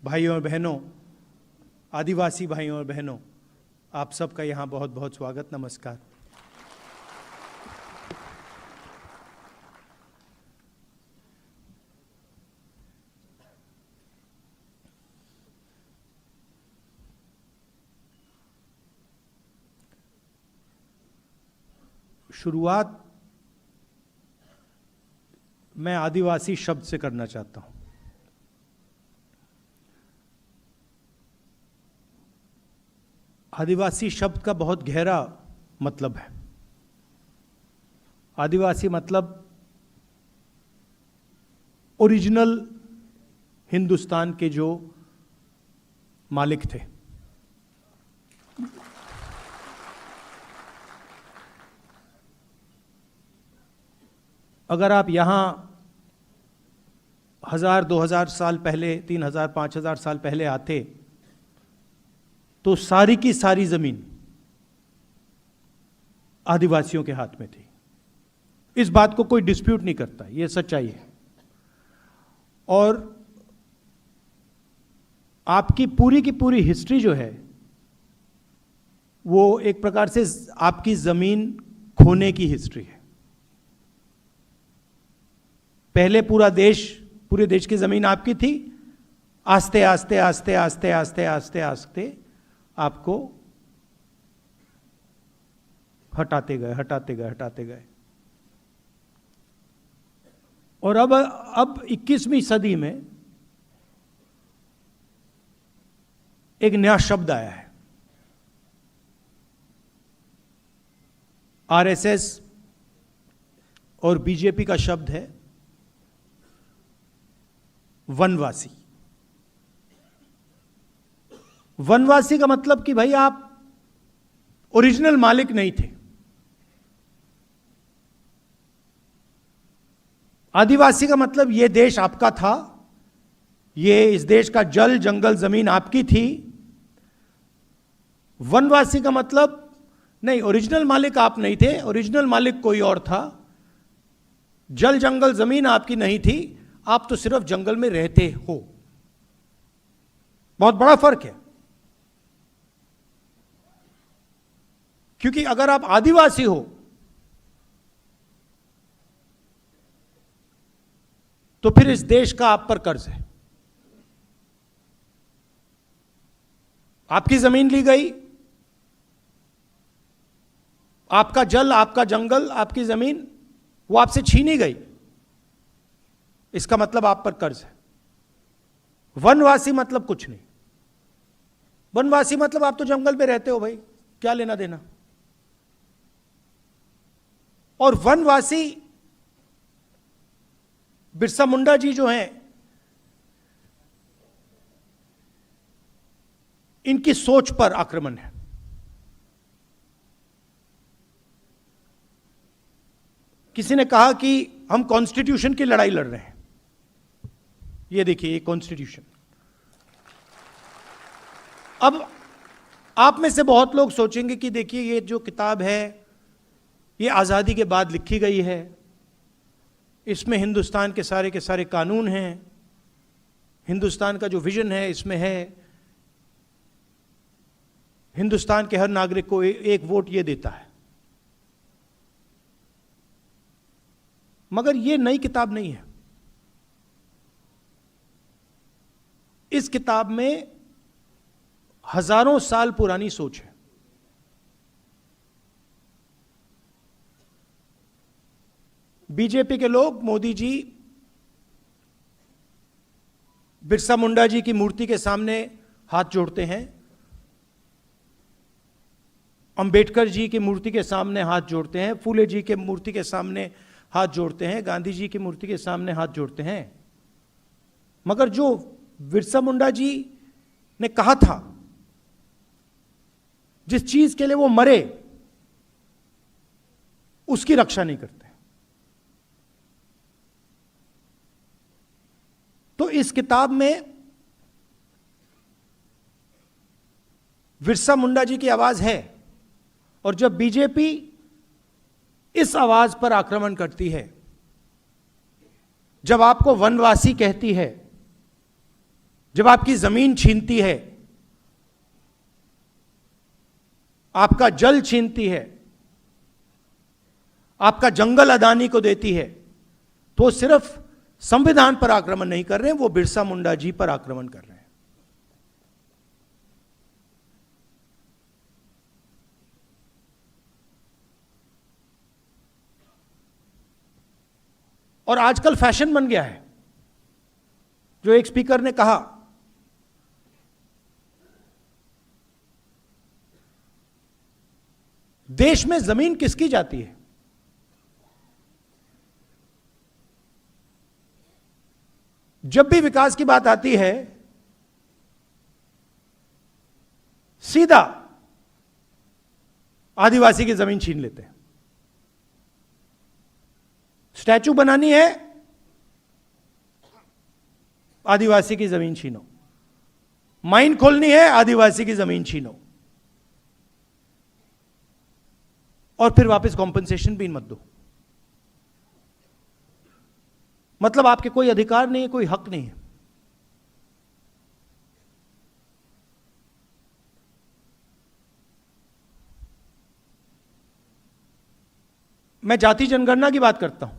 भाइयों और बहनों, आदिवासी भाइयों और बहनों, आप सबका यहाँ बहुत बहुत स्वागत, नमस्कार। शुरुआत मैं आदिवासी शब्द से करना चाहता हूँ। आदिवासी शब्द का बहुत गहरा मतलब है। आदिवासी मतलब ओरिजिनल हिंदुस्तान के जो मालिक थे। अगर आप यहाँ 1000-2000 साल पहले, 3000-5000 साल पहले आते तो सारी की सारी जमीन आदिवासियों के हाथ में थी। इस बात को कोई डिस्प्यूट नहीं करता, यह सच्चाई है। और आपकी पूरी की पूरी हिस्ट्री जो है वो एक प्रकार से आपकी जमीन खोने की हिस्ट्री है। पहले पूरे देश की जमीन आपकी थी। आस्ते आस्ते आस्ते आस्ते आस्ते आस्ते आस्ते आपको हटाते गए। और अब 21वीं सदी में एक नया शब्द आया है। आरएसएस और बीजेपी का शब्द है वनवासी। वनवासी का मतलब कि भाई आप ओरिजिनल मालिक नहीं थे। आदिवासी का मतलब यह देश आपका था, इस देश का जल जंगल जमीन आपकी थी। वनवासी का मतलब नहीं, ओरिजिनल मालिक आप नहीं थे, ओरिजिनल मालिक कोई और था। जल जंगल जमीन आपकी नहीं थी, आप तो सिर्फ जंगल में रहते हो। बहुत बड़ा फर्क है। क्योंकि अगर आप आदिवासी हो तो फिर इस देश का आप पर कर्ज है। आपकी जमीन ली गई, आपका जल, आपका जंगल, आपकी जमीन वो आपसे छीनी गई। इसका मतलब आप पर कर्ज है। वनवासी मतलब कुछ नहीं। वनवासी मतलब आप तो जंगल में रहते हो भाई, क्या लेना देना। और वनवासी बिरसा मुंडा जी जो हैं, इनकी सोच पर आक्रमण है। किसी ने कहा कि हम कॉन्स्टिट्यूशन की लड़ाई लड़ रहे हैं। ये देखिए, ये कॉन्स्टिट्यूशन। अब आप में से बहुत लोग सोचेंगे कि देखिए, ये जो किताब है ये आज़ादी के बाद लिखी गई है, इसमें हिंदुस्तान के सारे कानून हैं, हिंदुस्तान का जो विजन है इसमें है, हिंदुस्तान के हर नागरिक को एक वोट ये देता है। मगर ये नई किताब नहीं है। इस किताब में हजारों साल पुरानी सोच है। बीजेपी के लोग, मोदी जी बिरसा मुंडा जी की मूर्ति के सामने हाथ जोड़ते हैं, अंबेडकर जी की मूर्ति के सामने हाथ जोड़ते हैं, फूले जी के मूर्ति के सामने हाथ जोड़ते हैं, गांधी जी की मूर्ति के सामने हाथ जोड़ते हैं। मगर जो बिरसा मुंडा जी ने कहा था, जिस चीज के लिए वो मरे, उसकी रक्षा नहीं करते। तो इस किताब में बिरसा मुंडा जी की आवाज है। और जब बीजेपी इस आवाज पर आक्रमण करती है, जब आपको वनवासी कहती है, जब आपकी जमीन छीनती है, आपका जल छीनती है, आपका जंगल अदानी को देती है, तो सिर्फ संविधान पर आक्रमण नहीं कर रहे हैं, वो बिरसा मुंडा जी पर आक्रमण कर रहे हैं। और आजकल फैशन बन गया है, जो एक स्पीकर ने कहा, देश में जमीन किसकी जाती है? जब भी विकास की बात आती है, सीधा आदिवासी की जमीन छीन लेते हैं। स्टैचू बनानी है, आदिवासी की जमीन छीनो। माइन खोलनी है, आदिवासी की जमीन छीनो। और फिर वापस कॉम्पनसेशन भी मत दो। मतलब आपके कोई अधिकार नहीं है, कोई हक नहीं है। मैं जाति जनगणना की बात करता हूं,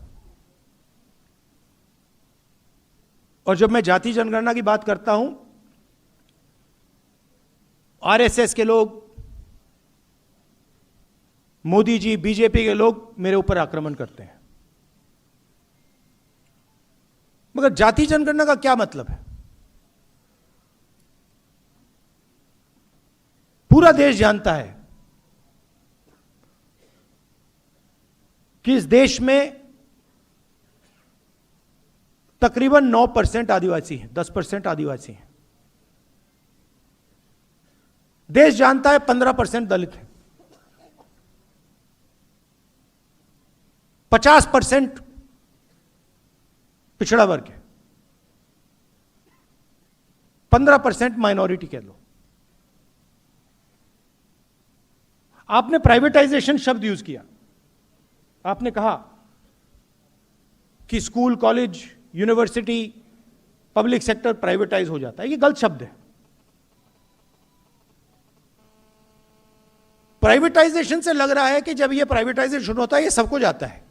और जब मैं जाति जनगणना की बात करता हूं, आरएसएस के लोग, मोदी जी, बीजेपी के लोग मेरे ऊपर आक्रमण करते हैं। मगर जाति जनगणना का क्या मतलब है? पूरा देश जानता है कि इस देश में तकरीबन 9% आदिवासी हैं, 10% आदिवासी हैं। देश जानता है 15% दलित हैं, 50% पिछड़ा वर्ग है, 15% माइनॉरिटी कह लो। आपने प्राइवेटाइजेशन शब्द यूज किया। आपने कहा कि school, college, university, public sector privatise हो जाता है। ये गलत शब्द है। प्राइवेटाइजेशन से लग रहा है कि जब ये प्राइवेटाइजेशन होता है, ये सबको जाता है।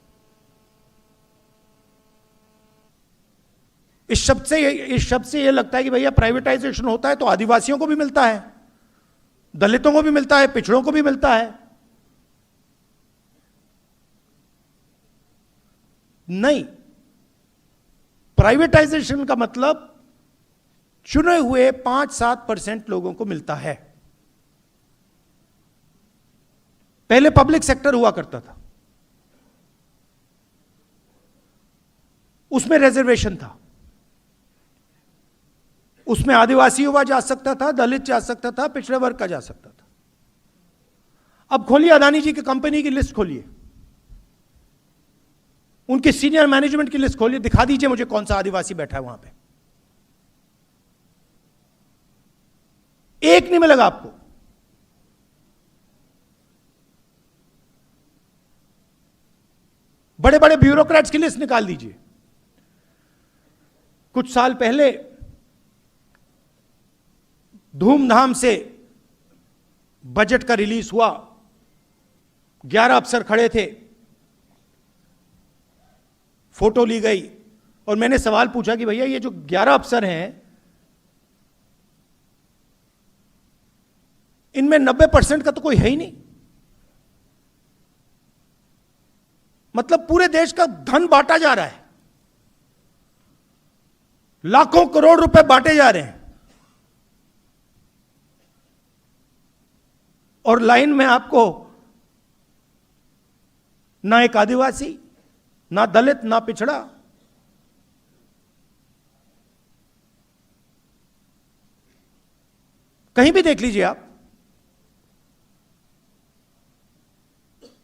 इस शब्द से ये लगता है कि भैया प्राइवेटाइजेशन होता है तो आदिवासियों को भी मिलता है, दलितों को भी मिलता है, पिछड़ों को भी मिलता है। नहीं, प्राइवेटाइजेशन का मतलब चुने हुए 5-7% लोगों को मिलता है। पहले पब्लिक सेक्टर हुआ करता था, उसमें रिजर्वेशन था, उसमें आदिवासी युवा जा सकता था, दलित जा सकता था, पिछड़े वर्ग का जा सकता था। अब खोलिए अदानी जी की कंपनी की लिस्ट खोलिए, उनके सीनियर मैनेजमेंट की लिस्ट खोलिए, दिखा दीजिए मुझे कौन सा आदिवासी बैठा है वहां पे। एक नहीं मिलेगा आपको। बड़े बड़े ब्यूरोक्रेट्स की लिस्ट निकाल दीजिए। कुछ साल पहले धूमधाम से बजट का रिलीज हुआ, 11 अफसर खड़े थे, फोटो ली गई, और मैंने सवाल पूछा कि भैया ये जो 11 अफसर हैं, इनमें 90% का तो कोई है ही नहीं। मतलब पूरे देश का धन बांटा जा रहा है, लाखों करोड़ रुपए बांटे जा रहे हैं, और लाइन में आपको ना एक आदिवासी, ना दलित, ना पिछड़ा। कहीं भी देख लीजिए आप,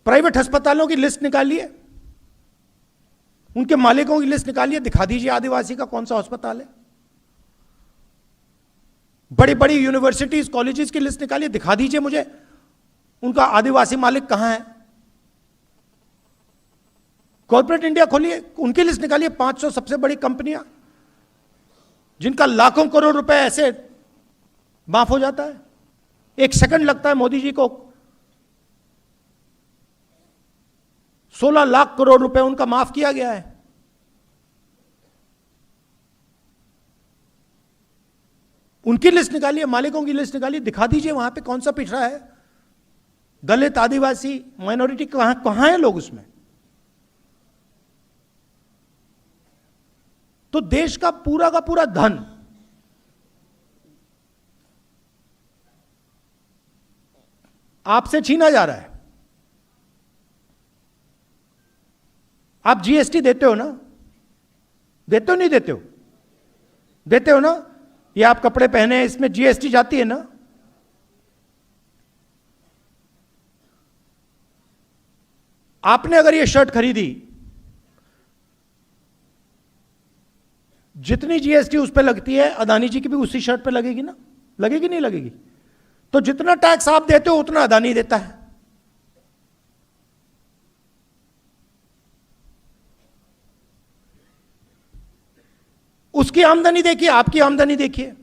प्राइवेट अस्पतालों की लिस्ट निकालिए, उनके मालिकों की लिस्ट निकालिए, दिखा दीजिए आदिवासी का कौन सा अस्पताल है। बड़ी बड़ी यूनिवर्सिटीज, कॉलेजेस की लिस्ट निकालिए, दिखा दीजिए मुझे उनका आदिवासी मालिक कहां है। कॉर्पोरेट इंडिया खोलिए, उनकी लिस्ट निकालिए, 500 सबसे बड़ी कंपनियां, जिनका लाखों करोड़ रुपए ऐसे माफ हो जाता है। एक सेकंड लगता है मोदी जी को। 16 लाख करोड़ रुपए उनका माफ किया गया है। उनकी लिस्ट निकालिए, मालिकों की लिस्ट निकालिए, दिखा दीजिए वहां पे कौन सा पिछड़ा है, दलित, आदिवासी, माइनॉरिटी, कहां है लोग उसमें। तो देश का पूरा धन आपसे छीना जा रहा है। आप जीएसटी देते हो ना? देते हो नहीं देते हो? देते हो ना? ये आप कपड़े पहने, इसमें जीएसटी जाती है ना? आपने अगर ये शर्ट खरीदी, जितनी जीएसटी उस पर लगती है, अदानी जी की भी उसी शर्ट पे लगेगी ना? लगेगी नहीं लगेगी? तो जितना टैक्स आप देते हो उतना अदानी देता है। उसकी आमदनी देखिए, आपकी आमदनी देखिए।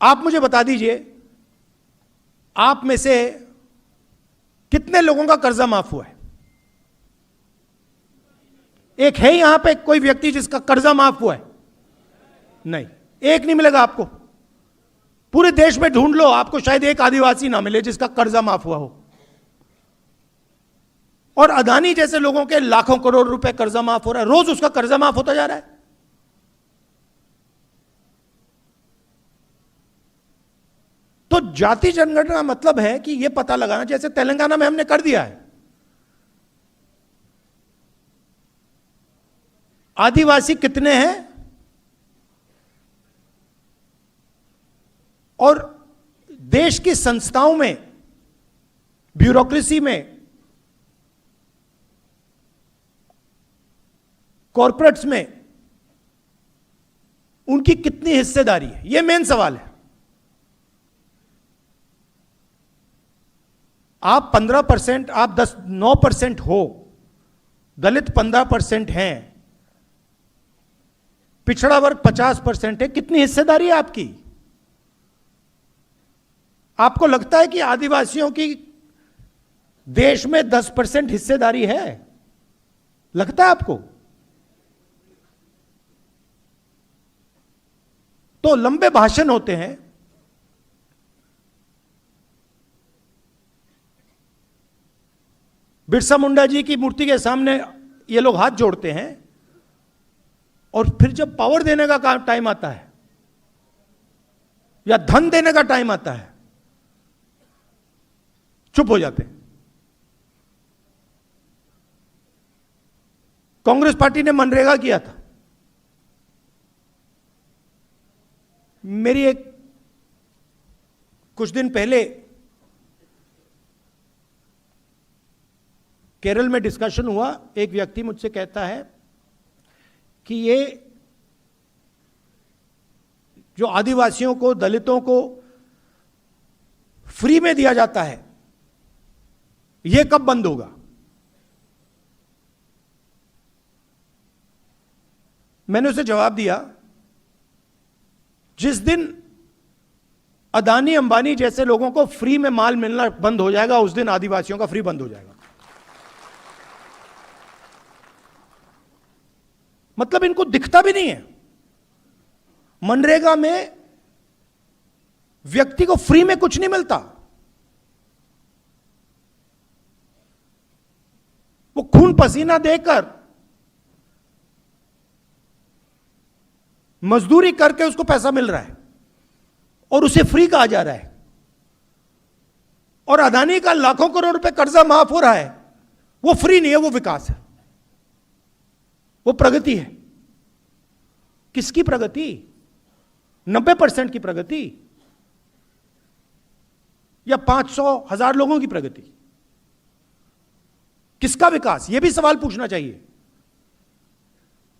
आप मुझे बता दीजिए, आप में से कितने लोगों का कर्जा माफ हुआ है? एक है यहां पे कोई व्यक्ति जिसका कर्जा माफ हुआ है? नहीं, एक नहीं मिलेगा आपको। पूरे देश में ढूंढ लो, आपको शायद एक आदिवासी ना मिले जिसका कर्जा माफ हुआ हो। और अदानी जैसे लोगों के लाखों करोड़ रुपए कर्जा माफ हो रहा है, रोज उसका कर्जा माफ होता जा रहा है। तो जाति जनगणना का मतलब है कि यह पता लगाना, जैसे तेलंगाना में हमने कर दिया है, आदिवासी कितने हैं और देश की संस्थाओं में, ब्यूरोक्रेसी में, कॉर्पोरेट्स में उनकी कितनी हिस्सेदारी है, यह मेन सवाल है। आप 15%, आप 9% हो, दलित 15% हैं, पिछड़ा वर्ग 50% है, कितनी हिस्सेदारी है आपकी? आपको लगता है कि आदिवासियों की देश में 10% हिस्सेदारी है? लगता है आपको? तो लंबे भाषण होते हैं, बिरसा मुंडा जी की मूर्ति के सामने ये लोग हाथ जोड़ते हैं, और फिर जब पावर देने का टाइम आता है या धन देने का टाइम आता है, चुप हो जाते हैं। कांग्रेस पार्टी ने मनरेगा किया था। मेरी एक कुछ दिन पहले केरल में डिस्कशन हुआ। एक व्यक्ति मुझसे कहता है कि ये जो आदिवासियों को, दलितों को फ्री में दिया जाता है, ये कब बंद होगा? मैंने उसे जवाब दिया, जिस दिन अदानी अंबानी जैसे लोगों को फ्री में माल मिलना बंद हो जाएगा, उस दिन आदिवासियों का फ्री बंद हो जाएगा। मतलब इनको दिखता भी नहीं है। मनरेगा में व्यक्ति को फ्री में कुछ नहीं मिलता, वो खून पसीना देकर मजदूरी करके उसको पैसा मिल रहा है और उसे फ्री कहा जा रहा है। और अदानी का लाखों करोड़ रुपए कर्जा माफ हो रहा है, वो फ्री नहीं है, वो विकास है, वो प्रगति है। किसकी प्रगति? 90% की प्रगति या 500,000 लोगों की प्रगति? किसका विकास? यह भी सवाल पूछना चाहिए।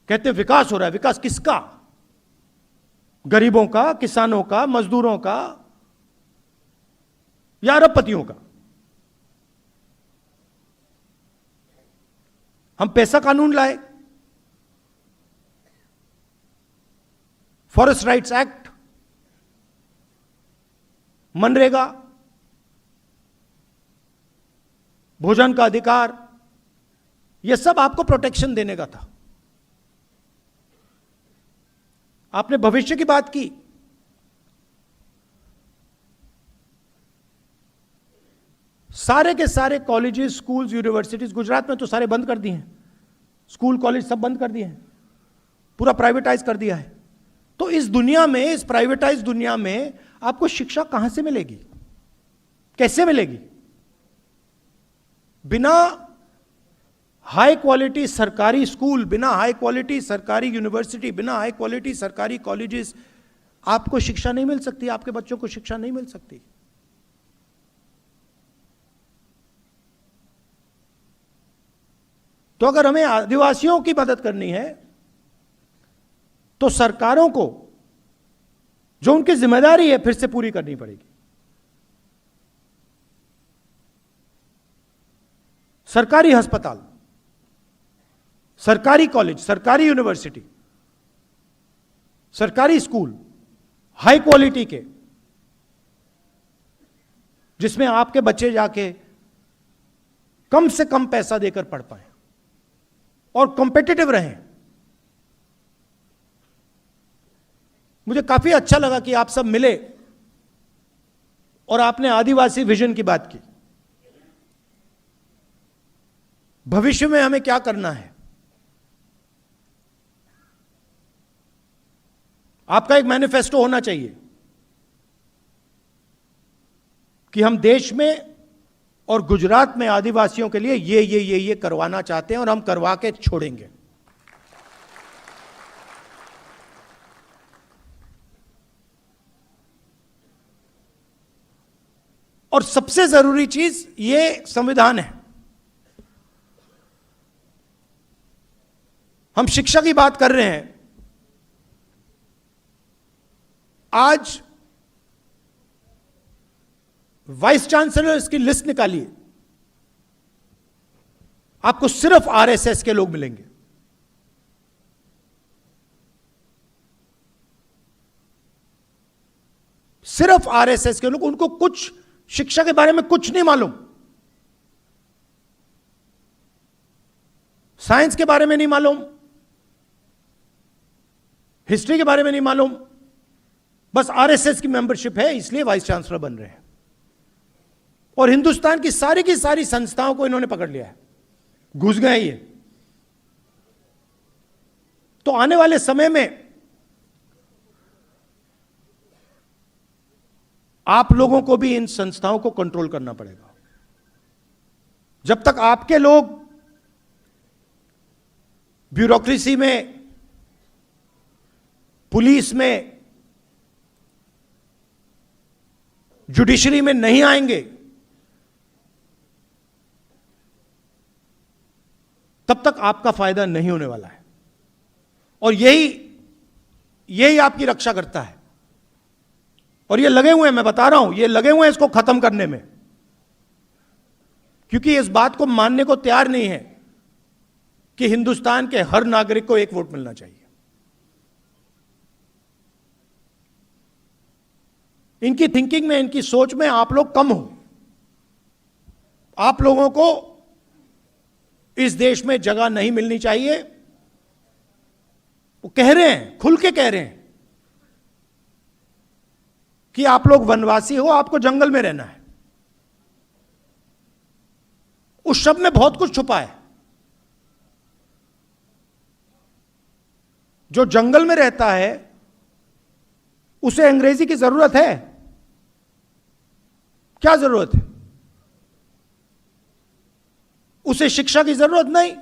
कहते हैं विकास हो रहा है, विकास किसका? गरीबों का, किसानों का, मजदूरों का या अरबपतियों का? हम पैसा कानून लाए, फॉरेस्ट राइट्स एक्ट, मनरेगा, भोजन का अधिकार, यह सब आपको प्रोटेक्शन देने का था। आपने भविष्य की बात की। सारे के सारे कॉलेजेस, स्कूल्स, यूनिवर्सिटीज गुजरात में तो सारे बंद कर दिए हैं, स्कूल कॉलेज सब बंद कर दिए हैं, पूरा प्राइवेटाइज कर दिया है। तो इस दुनिया में, इस प्राइवेटाइज दुनिया में आपको शिक्षा कहां से मिलेगी, कैसे मिलेगी? बिना हाई क्वालिटी सरकारी स्कूल, बिना हाई क्वालिटी सरकारी यूनिवर्सिटी, बिना हाई क्वालिटी सरकारी कॉलेजेस आपको शिक्षा नहीं मिल सकती, आपके बच्चों को शिक्षा नहीं मिल सकती। तो अगर हमें आदिवासियों की मदद करनी है तो सरकारों को जो उनकी जिम्मेदारी है फिर से पूरी करनी पड़ेगी। सरकारी अस्पताल, सरकारी कॉलेज, सरकारी यूनिवर्सिटी, सरकारी स्कूल हाई क्वालिटी के, जिसमें आपके बच्चे जाके कम से कम पैसा देकर पढ़ पाए और कॉम्पिटिटिव रहें। मुझे काफी अच्छा लगा कि आप सब मिले और आपने आदिवासी विजन की बात की। भविष्य में हमें क्या करना है, आपका एक मैनिफेस्टो होना चाहिए कि हम देश में और गुजरात में आदिवासियों के लिए ये करवाना चाहते हैं और हम करवा के छोड़ेंगे। और सबसे जरूरी चीज ये संविधान है। हम शिक्षा की बात कर रहे हैं, आज वाइस चांसलर्स की लिस्ट निकालिए, आपको सिर्फ आरएसएस के लोग मिलेंगे। सिर्फ आरएसएस के लोग, उनको कुछ शिक्षा के बारे में कुछ नहीं मालूम, साइंस के बारे में नहीं मालूम, हिस्ट्री के बारे में नहीं मालूम, बस आरएसएस की मेंबरशिप है इसलिए वाइस चांसलर बन रहे हैं। और हिंदुस्तान की सारी संस्थाओं को इन्होंने पकड़ लिया है, घुस गए ये। तो आने वाले समय में आप लोगों को भी इन संस्थाओं को कंट्रोल करना पड़ेगा। जब तक आपके लोग ब्यूरोक्रेसी में, पुलिस में, जुडिशरी में नहीं आएंगे, तब तक आपका फायदा नहीं होने वाला है। और यही आपकी रक्षा करता है। और ये लगे हुए हैं, मैं बता रहा हूं, ये लगे हुए हैं इसको खत्म करने में, क्योंकि इस बात को मानने को तैयार नहीं है कि हिंदुस्तान के हर नागरिक को एक वोट मिलना चाहिए। इनकी थिंकिंग में, इनकी सोच में आप लोग कम हो। आप लोगों को इस देश में जगह नहीं मिलनी चाहिए। वो कह रहे हैं, खुल के कह रहे हैं कि आप लोग वनवासी हो, आपको जंगल में रहना है। उस शब्द में बहुत कुछ छुपा है। जो जंगल में रहता है उसे अंग्रेजी की जरूरत है? क्या जरूरत है? उसे शिक्षा की जरूरत नहीं।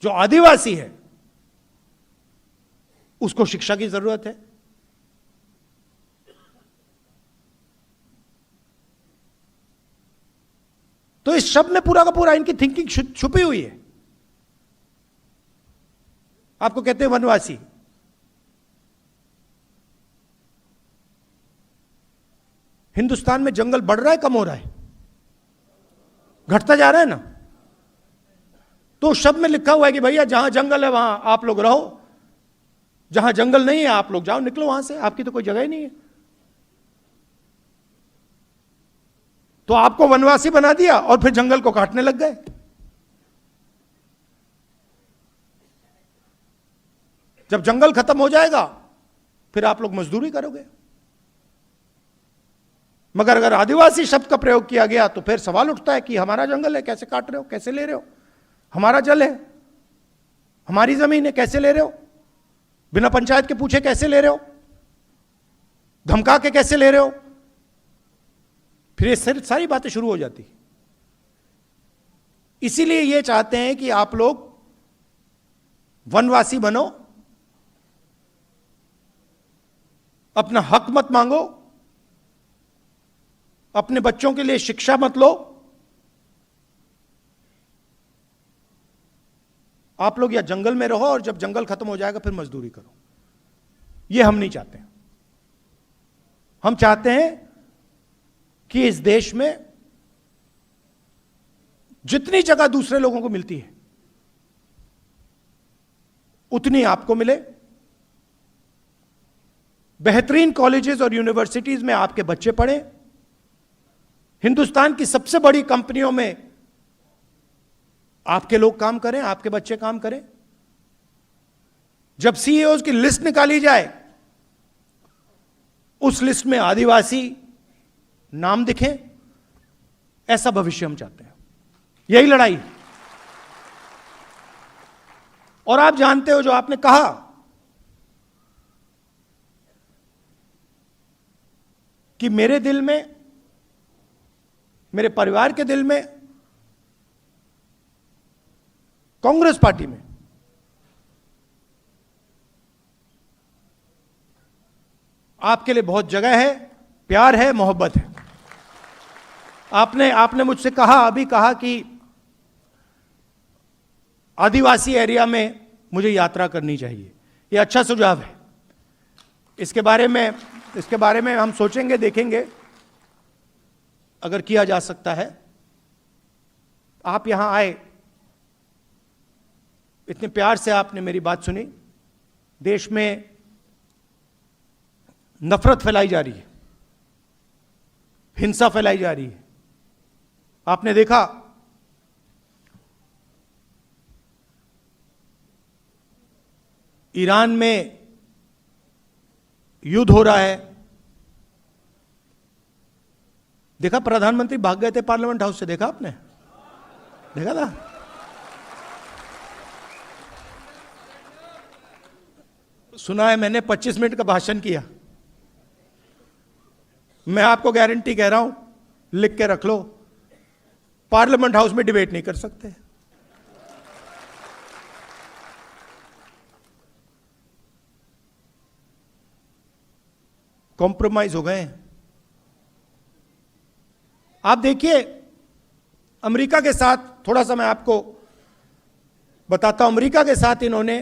जो आदिवासी है उसको शिक्षा की जरूरत है। तो इस शब्द में पूरा का पूरा इनकी थिंकिंग छुपी हुई है। आपको कहते हैं वनवासी। हिंदुस्तान में जंगल बढ़ रहा है, कम हो रहा है? घटता जा रहा है ना। तो शब्द में लिखा हुआ है कि भैया जहां जंगल है वहां आप लोग रहो, जहां जंगल नहीं है आप लोग जाओ, निकलो वहां से, आपकी तो कोई जगह ही नहीं है। तो आपको वनवासी बना दिया और फिर जंगल को काटने लग गए। जब जंगल खत्म हो जाएगा फिर आप लोग मजदूरी करोगे। मगर अगर आदिवासी शब्द का प्रयोग किया गया तो फिर सवाल उठता है कि हमारा जंगल है, कैसे काट रहे हो, कैसे ले रहे हो, हमारा जल है, हमारी जमीन है, कैसे ले रहे हो, बिना पंचायत के पूछे कैसे ले रहे हो, धमका के कैसे ले रहे हो। फिर ये सारी बातें शुरू हो जाती। इसीलिए ये चाहते हैं कि आप लोग वनवासी बनो, अपना हक मत मांगो, अपने बच्चों के लिए शिक्षा मत लो। आप लोग या जंगल में रहो और जब जंगल खत्म हो जाएगा फिर मजदूरी करो। ये हम नहीं चाहते। हम चाहते हैं कि इस देश में जितनी जगह दूसरे लोगों को मिलती है उतनी आपको मिले। बेहतरीन कॉलेजेस और यूनिवर्सिटीज में आपके बच्चे पढ़ें। हिंदुस्तान की सबसे बड़ी कंपनियों में आपके लोग काम करें, आपके बच्चे काम करें। जब सीईओज की लिस्ट निकाली जाए उस लिस्ट में आदिवासी नाम दिखें। ऐसा भविष्य हम चाहते हैं। यही लड़ाई। और आप जानते हो जो आपने कहा कि मेरे दिल में, मेरे परिवार के दिल में, कांग्रेस पार्टी में आपके लिए बहुत जगह है, प्यार है, मोहब्बत है। आपने मुझसे अभी कहा कि आदिवासी एरिया में मुझे यात्रा करनी चाहिए। यह अच्छा सुझाव है। इसके बारे में हम सोचेंगे, देखेंगे अगर किया जा सकता है। आप यहां आए, इतने प्यार से आपने मेरी बात सुनी। देश में नफरत फैलाई जा रही है, हिंसा फैलाई जा रही है। आपने देखा ईरान में युद्ध हो रहा है। देखा, प्रधानमंत्री भाग गए थे पार्लियामेंट हाउस से। देखा आपने? देखा था? सुना है मैंने 25 मिनट का भाषण किया। मैं आपको गारंटी कह रहा हूं, लिख के रख लो, पार्लियामेंट हाउस में डिबेट नहीं कर सकते। कॉम्प्रोमाइज हो गए। आप देखिए अमेरिका के साथ, थोड़ा सा मैं आपको बताता हूं। अमेरिका के साथ इन्होंने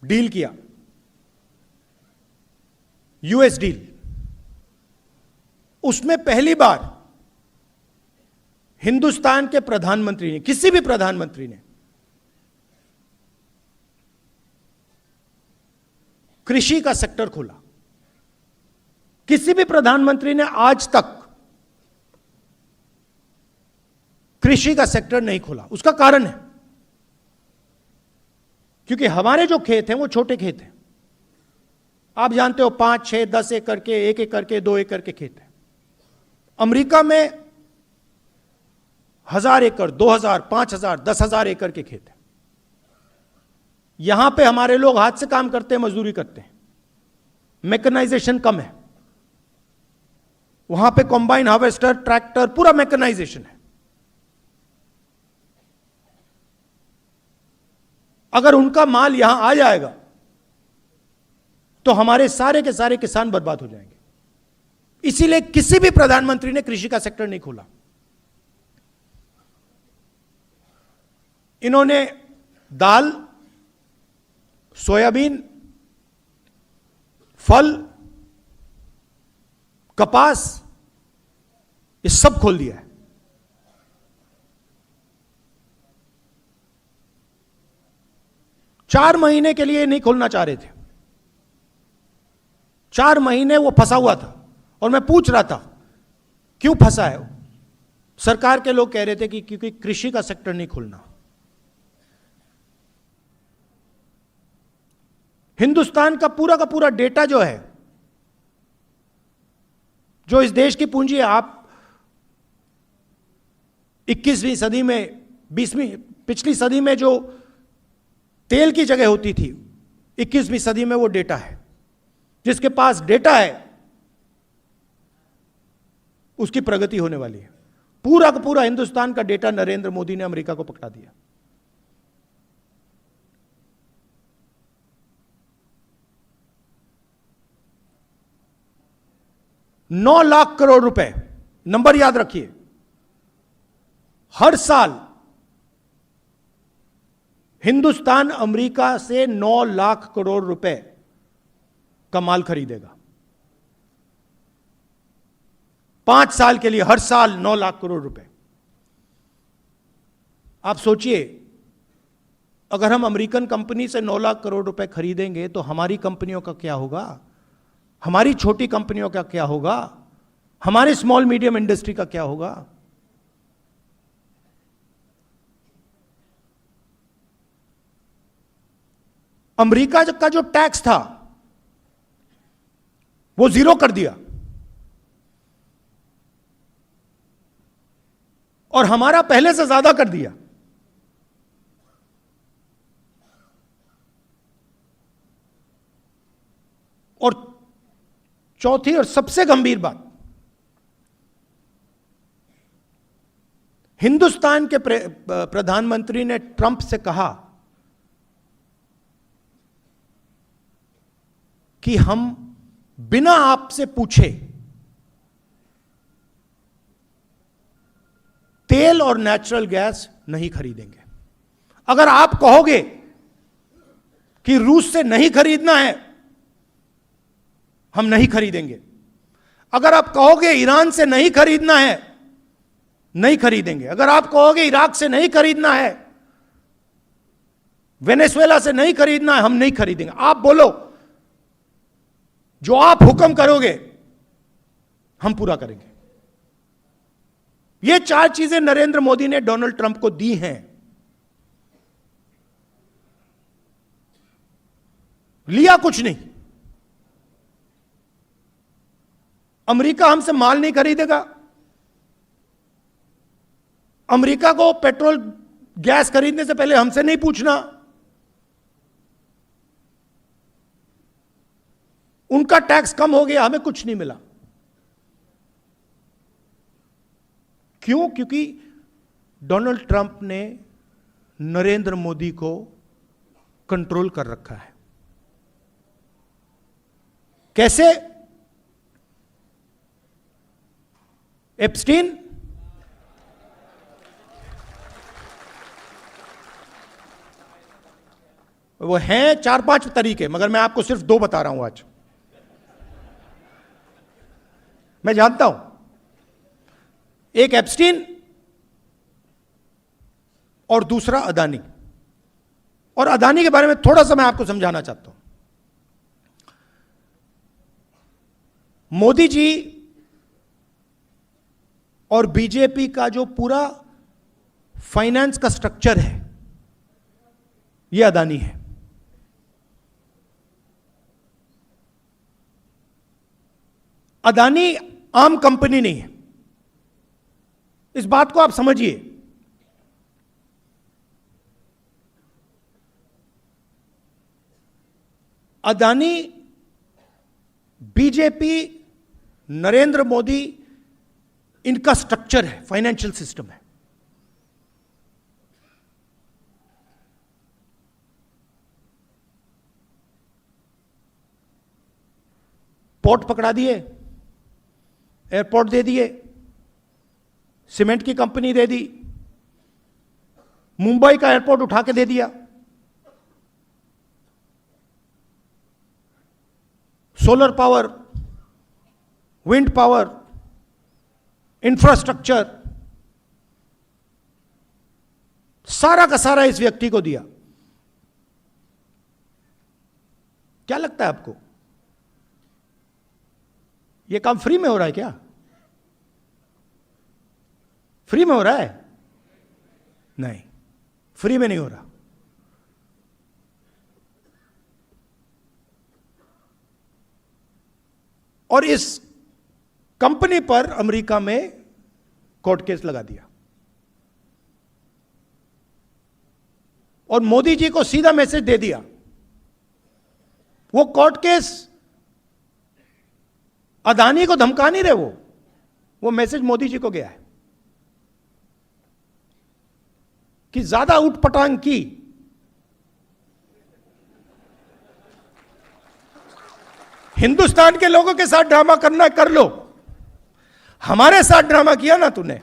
डील किया, यूएस डील। उसमें पहली बार हिंदुस्तान के प्रधानमंत्री ने, किसी भी प्रधानमंत्री ने, कृषि का सेक्टर खोला। किसी भी प्रधानमंत्री ने आज तक कृषि का सेक्टर नहीं खोला। उसका कारण है क्योंकि हमारे जो खेत हैं वो छोटे खेत हैं। आप जानते हो 5, 6, 10 एकड़ के, 1 एकड़ के, 2 एकड़ के खेत हैं। अमेरिका में 1000 एकड़, 2000, 5000, 10,000 एकड़ के खेत हैं। यहां पे हमारे लोग हाथ से काम करते हैं, मजदूरी करते हैं, मैकेनाइजेशन कम है। वहां पे कॉम्बाइन हार्वेस्टर, ट्रैक्टर, पूरा मैकेनाइजेशन है। अगर उनका माल यहां आ जाएगा तो हमारे सारे के सारे किसान बर्बाद हो जाएंगे। इसीलिए किसी भी प्रधानमंत्री ने कृषि का सेक्टर नहीं खोला। इन्होंने दाल, सोयाबीन, फल, कपास, ये सब खोल दिया है। 4 महीने के लिए नहीं खोलना चाह रहे थे। 4 महीने वो फंसा हुआ था और मैं पूछ रहा था क्यों फंसा है। सरकार के लोग कह रहे थे कि क्योंकि कृषि का सेक्टर नहीं खुलना। हिंदुस्तान का पूरा डेटा जो है, जो इस देश की पूंजी है, आप 21वीं सदी में, 20वीं पिछली सदी में जो तेल की जगह होती थी, 21वीं सदी में वो डेटा है। जिसके पास डेटा है उसकी प्रगति होने वाली है। पूरा का पूरा हिंदुस्तान का डेटा नरेंद्र मोदी ने अमेरिका को पकड़ा दिया। $9 लाख करोड़ रुपए, नंबर याद रखिए, हर साल हिंदुस्तान अमेरिका से 9 लाख करोड़ रुपए का माल खरीदेगा। 5 साल के लिए हर साल 9 लाख करोड़ रुपए। आप सोचिए, अगर हम अमेरिकन कंपनी से 9 लाख करोड़ रुपए खरीदेंगे तो हमारी कंपनियों का क्या होगा, हमारी छोटी कंपनियों का क्या होगा, हमारे स्मॉल मीडियम इंडस्ट्री का क्या होगा। अमेरिका का जो टैक्स था वो 0 कर दिया और हमारा पहले से ज्यादा कर दिया। और चौथी और सबसे गंभीर बात, हिंदुस्तान के प्रधानमंत्री ने ट्रंप से कहा कि हम बिना आपसे पूछे तेल और नेचुरल गैस नहीं खरीदेंगे। अगर आप कहोगे कि रूस से नहीं खरीदना है, हम नहीं खरीदेंगे। अगर आप कहोगे ईरान से नहीं खरीदना है, नहीं खरीदेंगे। अगर आप कहोगे इराक से नहीं खरीदना है, वेनेजुएला से नहीं खरीदना है, हम नहीं खरीदेंगे। आप बोलो, जो आप हुक्म करोगे हम पूरा करेंगे। ये 4 चीजें नरेंद्र मोदी ने डोनाल्ड ट्रंप को दी हैं। लिया कुछ नहीं। अमेरिका हमसे माल नहीं खरीदेगा। अमेरिका को पेट्रोल गैस खरीदने से पहले हमसे नहीं पूछना। उनका टैक्स कम हो गया, हमें कुछ नहीं मिला। क्यों? क्योंकि डोनाल्ड ट्रंप ने नरेंद्र मोदी को कंट्रोल कर रखा है। कैसे? एप्स्टीन वो हैं 4-5 तरीके, मगर मैं आपको सिर्फ 2 बता रहा हूं आज। मैं जानता हूं, एक एप्स्टीन और दूसरा अदानी। और अदानी के बारे में थोड़ा सा मैं आपको समझाना चाहता हूं। मोदी जी और बीजेपी का जो पूरा फाइनेंस का स्ट्रक्चर है, यह अदानी है। अदानी आम कंपनी नहीं है, इस बात को आप समझिए। अदानी बीजेपी, नरेंद्र मोदी, इनका स्ट्रक्चर है, फाइनेंशियल सिस्टम है। पोर्ट पकड़ा दिए, एयरपोर्ट दे दिए, सीमेंट की कंपनी दे दी, मुंबई का एयरपोर्ट उठा के दे दिया, solar power, wind power, infrastructure, सारा का सारा इस व्यक्ति को दिया। क्या लगता है आपको, यह काम फ्री में हो रहा है क्या? फ्री में हो रहा है? नहीं, फ्री में नहीं हो रहा। और इस कंपनी पर अमेरिका में कोर्ट केस लगा दिया और मोदी जी को सीधा मैसेज दे दिया। वो कोर्ट केस अदानी को धमका नहीं रहे, वो मैसेज मोदी जी को गया है कि ज्यादा उठपटांग की हिंदुस्तान के लोगों के साथ ड्रामा करना कर लो, हमारे साथ ड्रामा किया ना तूने,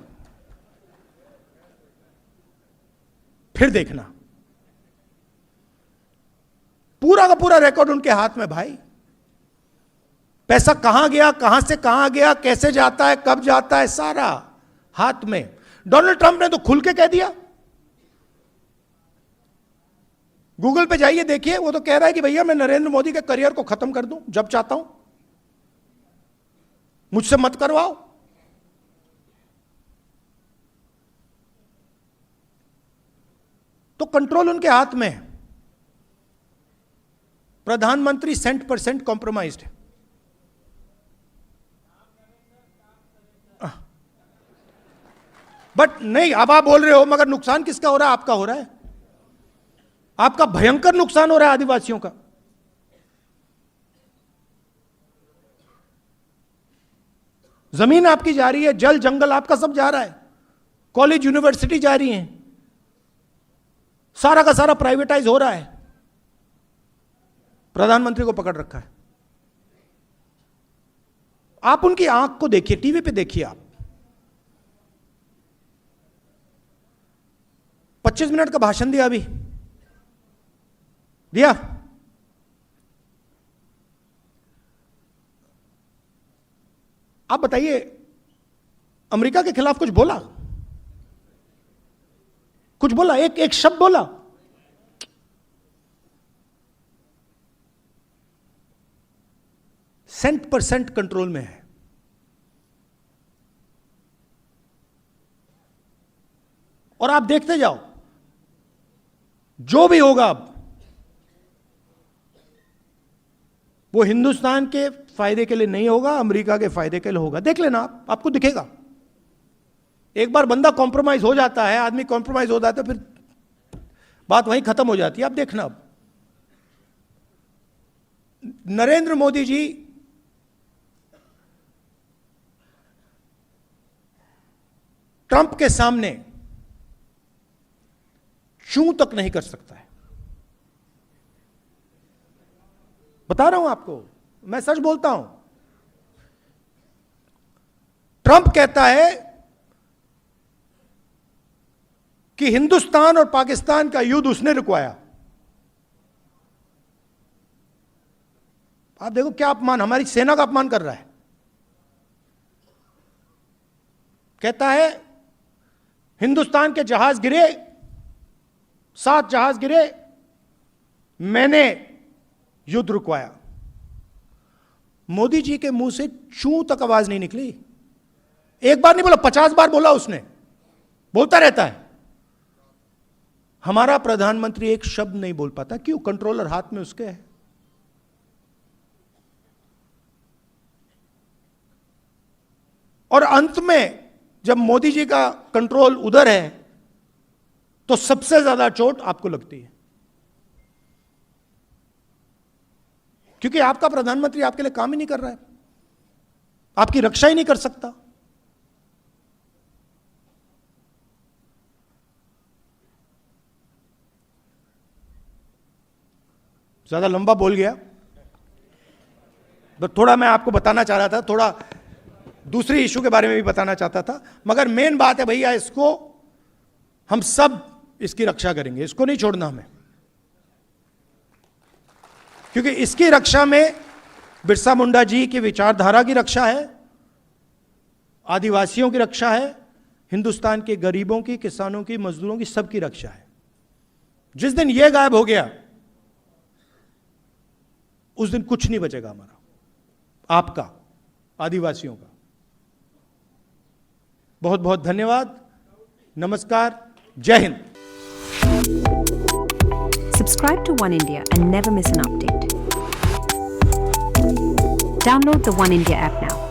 फिर देखना। पूरा का पूरा रिकॉर्ड उनके हाथ में भाई। पैसा कहां गया, कहां से कहां गया, कैसे जाता है, कब जाता है, सारा हाथ में। डोनाल्ड ट्रंप ने तो खुल के कह दिया, गूगल पे जाइए देखिए, वो तो कह रहा है कि भैया मैं नरेंद्र मोदी के करियर को खत्म कर दूं जब चाहता हूं, मुझसे मत करवाओ। तो कंट्रोल उनके हाथ में है। प्रधानमंत्री 100% कॉम्प्रोमाइज्ड है। बट नहीं, अब आप बोल रहे हो मगर नुकसान किसका हो रहा है? आपका हो रहा है। आपका भयंकर नुकसान हो रहा है आदिवासियों का। जमीन आपकी जा रही है, जल जंगल आपका सब जा रहा है, कॉलेज यूनिवर्सिटी जा रही हैं, सारा का सारा प्राइवेटाइज हो रहा है। प्रधानमंत्री को पकड़ रखा है। आप उनकी आंख को देखिए, टीवी पे देखिए आप। 25 मिनट का भाषण दिया, अभी दिया। आप बताइए, अमेरिका के खिलाफ कुछ बोला? कुछ बोला? एक शब्द बोला? %% कंट्रोल में है। और आप देखते जाओ, जो भी होगा अब वो हिंदुस्तान के फायदे के लिए नहीं होगा, अमेरिका के फायदे के लिए होगा। देख लेना आप, आपको दिखेगा। एक बार बंदा कॉम्प्रोमाइज हो जाता है, आदमी कॉम्प्रोमाइज हो जाता है, फिर बात वहीं खत्म हो जाती है। आप देखना, अब नरेंद्र मोदी जी ट्रंप के सामने चूं तक नहीं कर सकता है। बता रहा हूं आपको, मैं सच बोलता हूं। ट्रंप कहता है कि हिंदुस्तान और पाकिस्तान का युद्ध उसने रुकवाया। आप देखो क्या अपमान, हमारी सेना का अपमान कर रहा है। कहता है हिंदुस्तान के जहाज गिरे, 7 जहाज गिरे, मैंने युद्ध रुकवाया। मोदी जी के मुंह से चूं तक आवाज नहीं निकली। एक बार नहीं बोला, 50 बार बोला उसने, बोलता रहता है। हमारा प्रधानमंत्री एक शब्द नहीं बोल पाता। क्यों? कंट्रोलर हाथ में उसके है। और अंत में जब मोदी जी का कंट्रोल उधर है तो सबसे ज्यादा चोट आपको लगती है, क्योंकि आपका प्रधानमंत्री आपके लिए काम ही नहीं कर रहा है, आपकी रक्षा ही नहीं कर सकता। ज्यादा लंबा बोल गया, तो थोड़ा मैं आपको बताना चाह रहा था, थोड़ा दूसरी इशू के बारे में भी बताना चाहता था। मगर मेन बात है भैया, इसको हम सब इसकी रक्षा करेंगे, इसको नहीं छोड़ना हमें, क्योंकि इसकी रक्षा में बिरसा मुंडा जी की विचारधारा की रक्षा है, आदिवासियों की रक्षा है, हिंदुस्तान के गरीबों की, किसानों की, मजदूरों की, सबकी रक्षा है। जिस दिन यह गायब हो गया उस दिन कुछ नहीं बचेगा हमारा, आपका, आदिवासियों का। बहुत बहुत धन्यवाद, नमस्कार, जय Hind. Subscribe to One India and never miss an update. Download the One India app now.